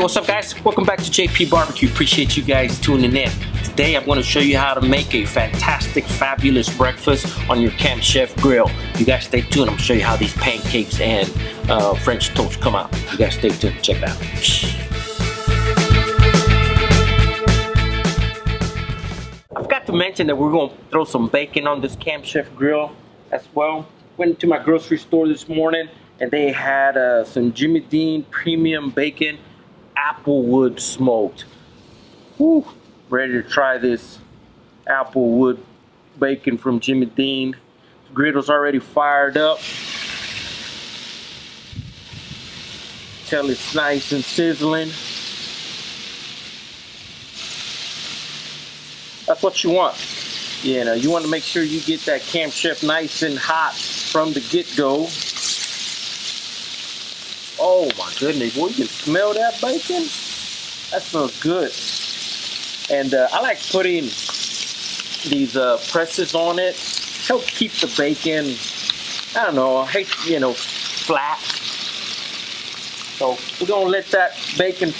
what's up guys? Welcome back to J.P.BBQ. Appreciate you guys tuning in. Today I'm going to show you how to make a fantastic, fabulous breakfast on your Camp Chef grill. You guys stay tuned. I'm going to show you how these pancakes and French toast come out. You guys stay tuned. Check it out. I forgot to mention that we're going to throw some bacon on this Camp Chef grill as well. Went to my grocery store this morning and they had some Jimmy Dean premium bacon, applewood smoked. Woo! Ready to try this applewood bacon from Jimmy Dean. The griddle's already fired up. Tell it's nice and sizzling. That's what you want. You know, you want to make sure you get that Camp Chef nice and hot from the get-go. Oh my goodness, boy, you can smell that bacon? That smells good. And I like putting these presses on it. Help keep the bacon, I don't know, flat. So we're gonna let that bacon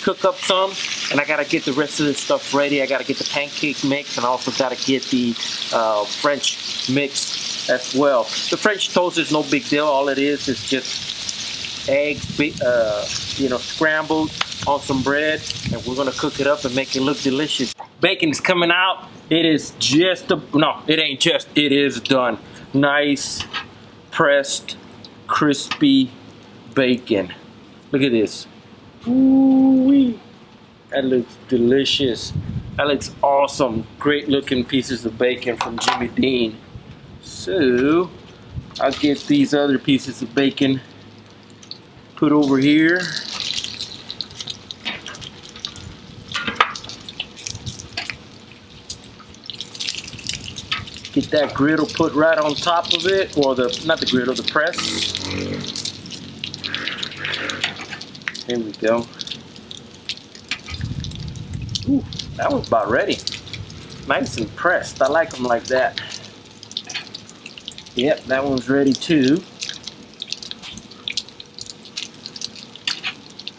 cook up some. And I gotta get the rest of this stuff ready. I gotta get the pancake mix and I also gotta get the French mix as well. The French toast is no big deal. All it is just eggs, scrambled on some bread, and we're gonna cook it up and make it look delicious. Bacon is coming out. It is just it is done. Nice, pressed, crispy bacon. Look at this. Ooh-wee. That looks delicious. That looks awesome. Great looking pieces of bacon from Jimmy Dean. So I'll get these other pieces of bacon put over here. Get that griddle put right on top of it, or not the griddle, the press. There we go. Ooh, that one's about ready. Nice and pressed. I like them like that. Yep, that one's ready too.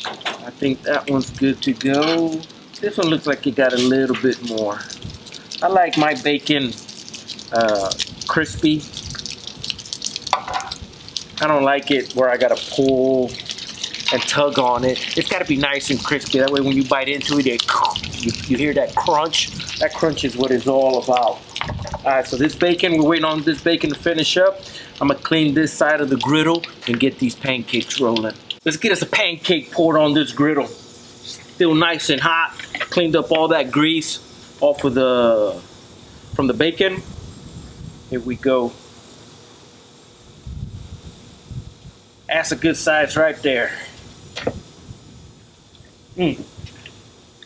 I think that one's good to go. This one looks like it got a little bit more. I like my bacon crispy. I don't like it where I gotta pull and tug on it. It's gotta be nice and crispy. That way when you bite into it, you hear that crunch. That crunch is what it's all about. Alright, so this bacon, we're waiting on this bacon to finish up. I'm gonna clean this side of the griddle and get these pancakes rolling. Let's get us a pancake poured on this griddle. Still nice and hot. Cleaned up all that grease off of from the bacon. Here we go. That's a good size right there.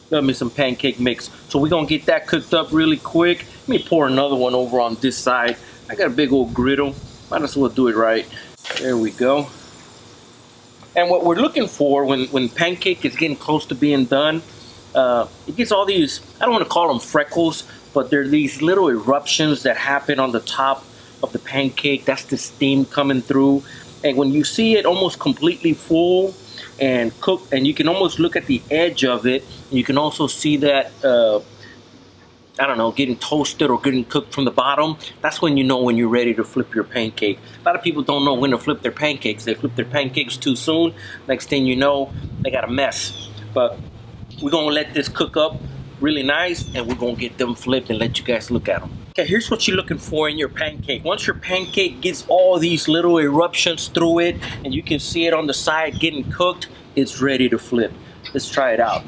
Love me some pancake mix. So we're gonna get that cooked up really quick. Let me pour another one over on this side. I got a big old griddle. Might as well do it right. There we go. And what we're looking for when pancake is getting close to being done, it gets all these, I don't want to call them freckles, but they're these little eruptions that happen on the top of the pancake. That's the steam coming through. And when you see it almost completely full and cooked, and you can almost look at the edge of it, and you can also see that I don't know, getting toasted or getting cooked from the bottom. That's when you know when you're ready to flip your pancake. A lot of people don't know when to flip their pancakes. They flip their pancakes too soon. Next thing you know, they got a mess. But we're gonna let this cook up really nice and we're gonna get them flipped and let you guys look at them. Okay, here's what you're looking for in your pancake. Once your pancake gets all these little eruptions through it and you can see it on the side getting cooked, it's ready to flip. Let's try it out.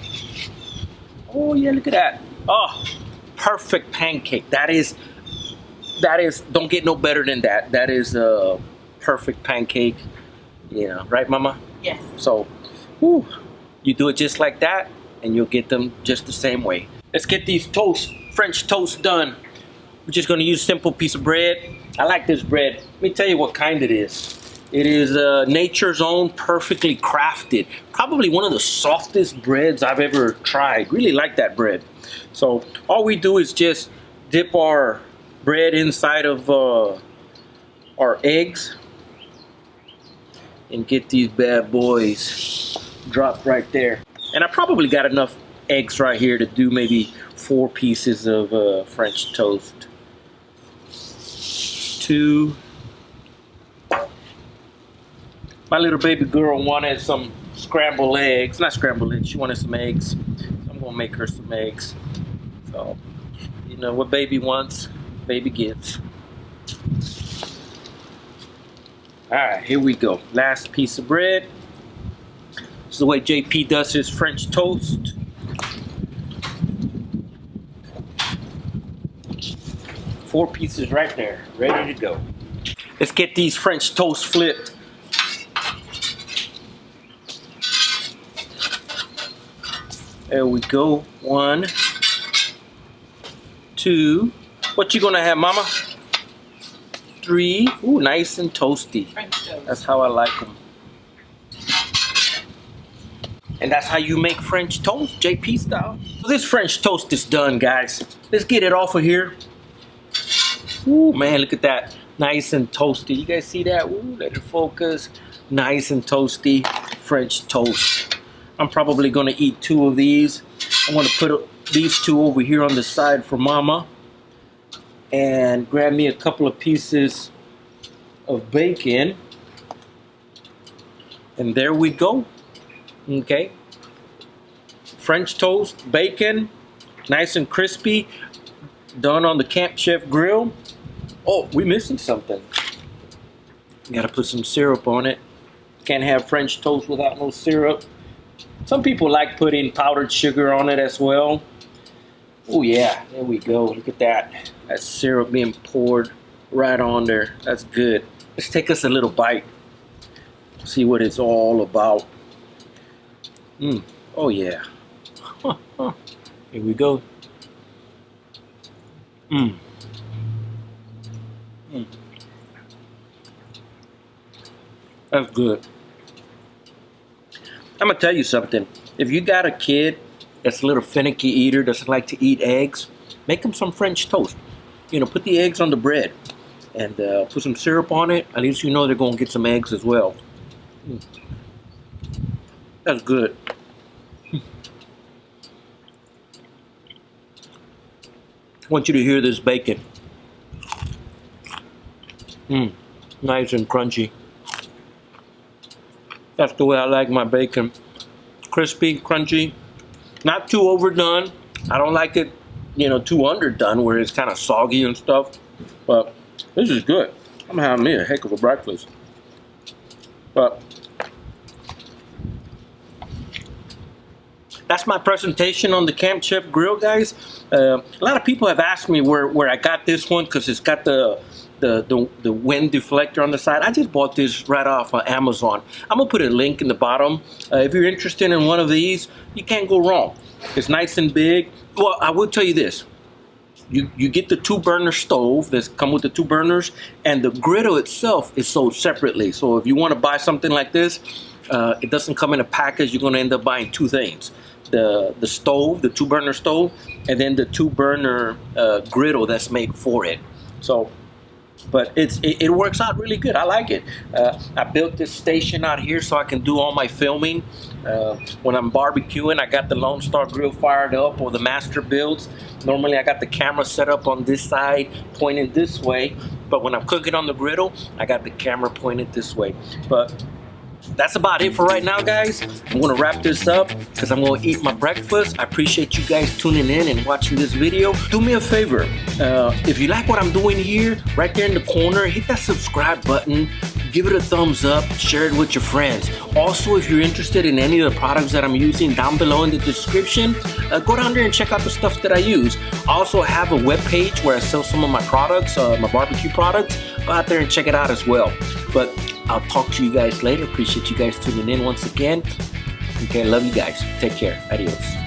Oh yeah, look at that. Oh, perfect pancake. That is, don't get no better than that. That is a perfect pancake, right mama? Yes. So, you do it just like that and you'll get them just the same way. Let's get these French toast done. We're just gonna use a simple piece of bread. I like this bread. Let me tell you what kind it is. It is Nature's Own, perfectly crafted. Probably one of the softest breads I've ever tried. Really like that bread. So all we do is just dip our bread inside of our eggs and get these bad boys dropped right there. And I probably got enough eggs right here to do maybe 4 pieces of French toast. 2. My little baby girl wanted some scrambled eggs. Not scrambled eggs, she wanted some eggs. I'm gonna make her some eggs. So, you know what baby wants, baby gets. Alright, here we go. Last piece of bread. This is the way JP does his French toast. Four pieces right there, ready to go. Let's get these French toast flipped. There we go. 1, 2. What you gonna have, mama? 3. Ooh, nice and toasty. French toast. That's how I like them. And that's how you make French toast, JP style. This French toast is done, guys. Let's get it off of here. Ooh, man, look at that. Nice and toasty. You guys see that? Ooh, let it focus. Nice and toasty French toast. I'm probably gonna eat 2 of these. I'm gonna put these 2 over here on the side for mama. And grab me a couple of pieces of bacon. And there we go. Okay. French toast, bacon, nice and crispy, done on the Camp Chef grill. Oh, we're missing something. Gotta put some syrup on it. Can't have French toast without no syrup. Some people like putting powdered sugar on it as well. Oh yeah, there we go. Look at that. That syrup being poured right on there. That's good. Let's take us a little bite. See what it's all about. Oh yeah. Here we go. That's good. I'm gonna tell you something. If you got a kid that's a little finicky eater, doesn't like to eat eggs, make them some French toast. You know, put the eggs on the bread and put some syrup on it. At least you know they're gonna get some eggs as well. That's good. I want you to hear this bacon. Nice and crunchy. That's the way I like my bacon. Crispy, crunchy, not too overdone. I don't like it, you know, too underdone where it's kind of soggy and stuff. But this is good. I'm having me a heck of a breakfast. But that's my presentation on the Camp Chef grill, guys. A lot of people have asked me where I got this one because it's got the wind deflector on the side. I just bought this right off of Amazon. I'm gonna put a link in the bottom. If you're interested in one of these, you can't go wrong. It's nice and big. Well, I will tell you this. You get the 2-burner stove that's come with the 2 burners, and the griddle itself is sold separately. So if you want to buy something like this, it doesn't come in a package. You're gonna end up buying 2 things. The stove, the 2-burner stove, and then the 2-burner griddle that's made for it. So, but it works out really good. I like it. I built this station out here so I can do all my filming. When I'm barbecuing, I got the Lone Star grill fired up, or the master builds. Normally I got the camera set up on this side, pointed this way. But when I'm cooking on the griddle, I got the camera pointed this way. But that's about it for right now, guys. I'm gonna wrap this up because I'm gonna eat my breakfast. I appreciate you guys tuning in and watching this video. Do me a favor, if you like what I'm doing here, right there in the corner, hit that subscribe button, give it a thumbs up, share it with your friends. Also, if you're interested in any of the products that I'm using, down below in the description, go down there and check out the stuff that I use. I also have a webpage where I sell some of my products, my barbecue products. Go out there and check it out as well. But I'll talk to you guys later. Appreciate you guys tuning in once again. Okay, love you guys. Take care. Adios.